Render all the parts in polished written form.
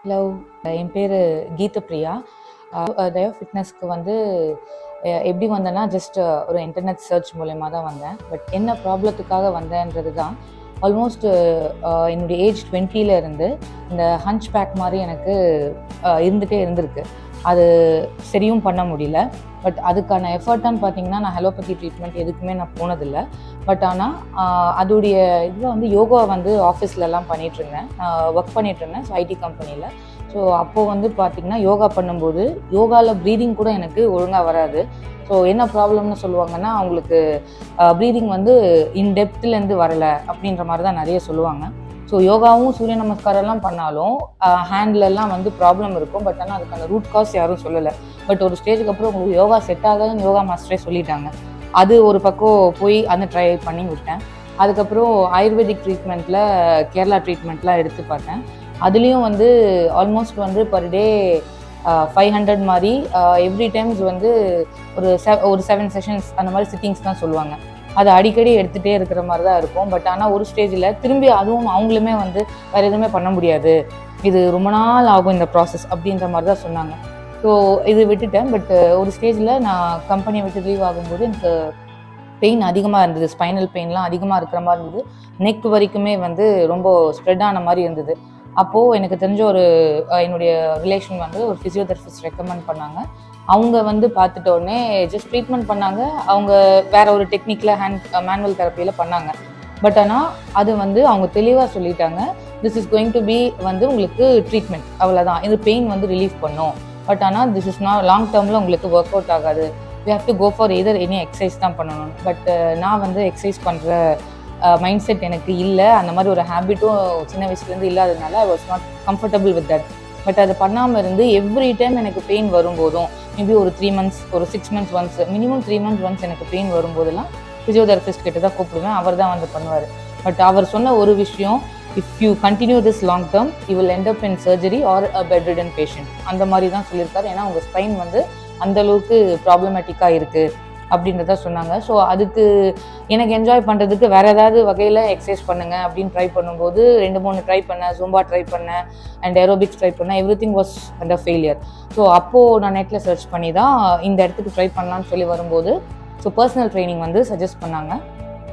Hello, என் பேர் கீதப்பிரியா. டயோ ஃபிட்னஸ்க்கு எப்படி வந்தேன்னா ஜஸ்ட் ஒரு இன்டர்நெட் சர்ச் மூலயமா தான் வந்தேன். பட் என்ன ப்ராப்ளத்துக்காக வந்தேன்றது தான் ஆல்மோஸ்ட் என்னுடைய ஏஜ் 20ல் இருந்து இந்த ஹஞ்ச் பேக் மாதிரி எனக்கு இருந்துகிட்டே இருந்திருக்கு. அது சரியும் பண்ண முடியல. பட் அதுக்கான எஃபர்ட்டான்னு பார்த்தீங்கன்னா நான் அலோபதி ட்ரீட்மெண்ட் எதுக்குமே நான் போனதில்லை. பட் ஆனால் அதோடைய இதில் யோகா ஆஃபீஸ்லலாம் பண்ணிகிட்ருந்தேன், ஒர்க் பண்ணிகிட்ருந்தேன். ஸோ ஐடி கம்பெனியில். ஸோ அப்போது பார்த்திங்கன்னா யோகா பண்ணும்போது யோகாவில் ப்ரீதிங் கூட எனக்கு ஒழுங்காக வராது. ஸோ என்ன ப்ராப்ளம்னு சொல்லுவாங்கன்னா அவங்களுக்கு ப்ரீதிங் இன்டெப்த்லேருந்து வரலை அப்படின்ற மாதிரி தான் நிறைய சொல்லுவாங்க. ஸோ யோகாவும் சூரிய நமஸ்காரம்லாம் பண்ணாலும் ஹேண்ட்லலாம் ப்ராப்ளம் இருக்கும். பட் ஆனால் அதுக்கான ரூட் காஸ் யாரும் சொல்லலை. பட் ஒரு ஸ்டேஜுக்கு அப்புறம் உங்களுக்கு யோகா செட் ஆகாதுன்னு யோகா மாஸ்டரே சொல்லிட்டாங்க. அது ஒரு பக்கம் போய் ட்ரை பண்ணி விட்டேன். அதுக்கப்புறம் ஆயுர்வேதிக் ட்ரீட்மெண்ட்டில் கேரளா ட்ரீட்மெண்ட்லாம் எடுத்து பார்த்தேன். அதுலேயும் ஆல்மோஸ்ட் பர் டே 500 மாதிரி எவ்ரி டைம்ஸ் ஒரு 7 செஷன்ஸ் அந்த மாதிரி சிட்டிங்ஸ் தான் சொல்லுவாங்க. அதை அடிக்கடி எடுத்துகிட்டே இருக்கிற மாதிரி தான் இருக்கும். பட் ஆனால் ஒரு ஸ்டேஜில் திரும்பி அதுவும் அவங்களுமே வேறு எதுவுமே பண்ண முடியாது, இது ரொம்ப நாள் ஆகும் இந்த ப்ராசஸ் அப்படின்ற மாதிரி தான் சொன்னாங்க. ஸோ இது விட்டுட்டேன். பட் ஒரு ஸ்டேஜில் நான் கம்பெனியை விட்டு லீவ் ஆகும்போது எனக்கு பெயின் அதிகமாக இருந்தது. ஸ்பைனல் பெயின்லாம் அதிகமாக இருக்கிற மாதிரி இருந்தது. நெக் வரைக்குமே ரொம்ப ஸ்ப்ரெட் ஆன மாதிரி இருந்தது. அப்போது எனக்கு தெரிஞ்ச என்னுடைய ரிலேஷன் ஒரு ஃபிசியோதெரபிஸ்ட் ரெக்கமெண்ட் பண்ணாங்க. அவங்க பார்த்துட்ட உடனே ஜஸ்ட் ட்ரீட்மெண்ட் பண்ணாங்க. அவங்க வேற ஒரு டெக்னிக்கில் மேனுவல் தெரப்பியில் பண்ணாங்க. பட் ஆனால் அது அவங்க தெளிவாக சொல்லிட்டாங்க, this is going to be உங்களுக்கு ட்ரீட்மெண்ட், அவ்வளோதான். இது பெயின் ரிலீஃப் பண்ணும். பட் ஆனால் திஸ் இஸ் நாட் லாங் டேர்மில் உங்களுக்கு ஒர்க் அவுட் ஆகாது. We have to go for either any exercise தான் பண்ணணும். பட் நான் எக்ஸசைஸ் பண்ணுற மைண்ட் செட் எனக்கு இல்லை. அந்த மாதிரி ஒரு ஹேபிட்டும் சின்ன வயசுலேருந்து இல்லாததுனால I was not comfortable with that. But அது பண்ணாமல் இருந்து எவ்ரி டைம் எனக்கு பெயின் வரும்போதும், மேபி ஒரு 3 months ஒரு 6 months once, minimum 3 months once எனக்கு பெயின் வரும்போதெல்லாம் ஃபிசியோதெரபிஸ்ட் கிட்ட தான் கூப்பிடுவேன். அவர் தான் பண்ணுவார். பட் அவர் சொன்ன ஒரு விஷயம், if you continue this long term you will end up in surgery or a bedridden patient, அந்த மாதிரி தான் சொல்லியிருக்காரு. ஏன்னா உங்கள் ஸ்பைன் அந்தளவுக்கு ப்ராப்ளமேட்டிக்காக இருக்குது அப்படின்றத சொன்னாங்க. ஸோ அதுக்கு எனக்கு என்ஜாய் பண்ணுறதுக்கு வேறு ஏதாவது வகையில் எக்ஸசைஸ் பண்ணுங்கள் அப்படின்னு ட்ரை பண்ணும்போது 2-3 ட்ரை பண்ணேன். ஜும்பா ட்ரை பண்ணேன் அண்ட் ஏரோபிக்ஸ் ட்ரை பண்ணேன். Every thing was under failure. So அப்போது நான் நெட்டில் சர்ச் பண்ணி தான் இந்த இடத்துக்கு ட்ரை பண்ணலான்னு சொல்லி வரும்போது ஸோ பர்சனல் ட்ரைனிங் சஜஸ்ட் பண்ணாங்க.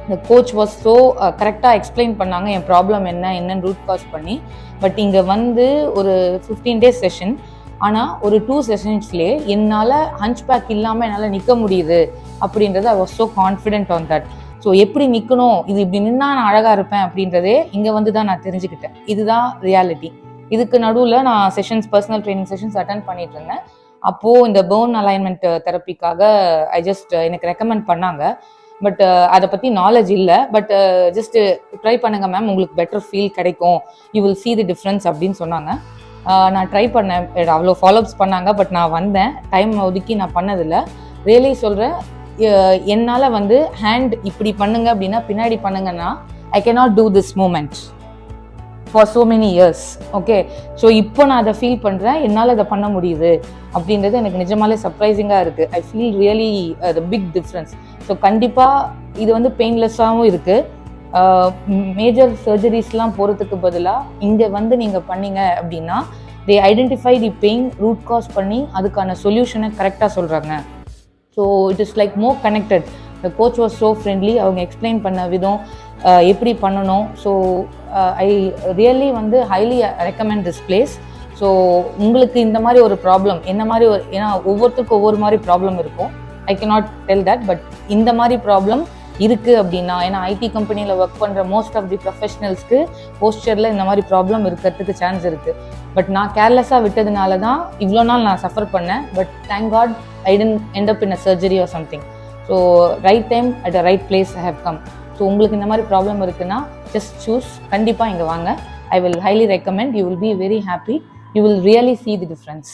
இந்த கோச் வாஸ் ஸோ கரெக்டாக எக்ஸ்பிளைன் பண்ணாங்க என் ப்ராப்ளம் என்னன்னு ரூட் காஸ் பண்ணி. பட் இங்கே ஒரு 15 days செஷன். ஆனால் ஒரு 2 செஷன்ஸ்லேயே என்னால் ஹஞ்ச் பேக் இல்லாமல் என்னால் நிற்க முடியுது அப்படின்றது I was so confident on that. So எப்படி நிற்கணும், இது இப்படி நின்னா நான் அழகாக இருப்பேன் அப்படின்றதே இங்கே தான் நான் தெரிஞ்சுக்கிட்டேன். இதுதான் ரியாலிட்டி. இதுக்கு நடுவில் நான் பர்சனல் ட்ரைனிங் செஷன்ஸ் அட்டென்ட் பண்ணிட்டு இருந்தேன். அப்போது இந்த பர்ன் அலைன்மெண்ட் தெரப்பிக்காக எனக்கு ரெக்கமெண்ட் பண்ணாங்க. பட் அதை பற்றி நாலேஜ் இல்லை. பட் ஜஸ்ட் ட்ரை பண்ணுங்கள் மேம், உங்களுக்கு பெட்டர் ஃபீல் கிடைக்கும், you will see the difference அப்படின்னு சொன்னாங்க. நான் ட்ரை பண்ணேன், அவ்வளோ ஃபாலோஅப்ஸ் பண்ணாங்க. பட் நான் வந்தேன், டைம் ஒதுக்கி நான் பண்ணதில்லை. ரியலி சொல்கிறேன், என்னால் ஹேண்ட் இப்படி பண்ணுங்க அப்படின்னா பின்னாடி பண்ணுங்கன்னா I cannot do this moment for so many years. Okay, so இப்போ நான் அதை ஃபீல் பண்ணுறேன், என்னால் அதை பண்ண முடியுது அப்படின்றது எனக்கு நிஜமாலே சர்ப்ரைசிங்காக இருக்குது. I feel really the big difference. So கண்டிப்பாக இது பெயின்லெஸ்ஸாகவும் இருக்குது. மேஜர் சர்ஜரிஸ்லாம் போகிறதுக்கு பதிலாக இங்கே நீங்கள் பண்ணீங்க அப்படின்னா they identify the pain, root cause பண்ணி அதுக்கான சொல்யூஷனை கரெக்டாக சொல்கிறாங்க. So it is like more connected. The coach was so friendly. அவங்க எக்ஸ்பிளைன் பண்ண விதம், எப்படி பண்ணணும். So I really highly recommend this place. So உங்களுக்கு இந்த மாதிரி ஒரு ப்ராப்ளம், என்ன மாதிரி ஏன்னா ஒவ்வொருத்தருக்கும் ஒவ்வொரு மாதிரி ப்ராப்ளம் இருக்கும். I cannot tell that. But இந்த மாதிரி ப்ராப்ளம் இருக்குது அப்படின்னா, ஏன்னா ஐடி கம்பெனியில் ஒர்க் பண்ணுற மோஸ்ட் ஆஃப் தி ப்ரொஃபஷனல்ஸ்க்கு போஸ்டரில் இந்த மாதிரி ப்ராப்ளம் இருக்கிறதுக்கு சான்ஸ் இருக்குது. பட் நான் கேர்லெஸ்ஸாக விட்டதுனால தான் இவ்வளோ நாள் நான் சஃபர் பண்ணேன். But thank God I didn't end up in a surgery or something. So right time at a right place I have come. So உங்களுக்கு இந்த மாதிரி ப்ராப்ளம் இருக்குன்னா ஜஸ்ட் சூஸ், கண்டிப்பாக இங்கே வாங்க. I will highly recommend. You will be very happy. You will really see the difference.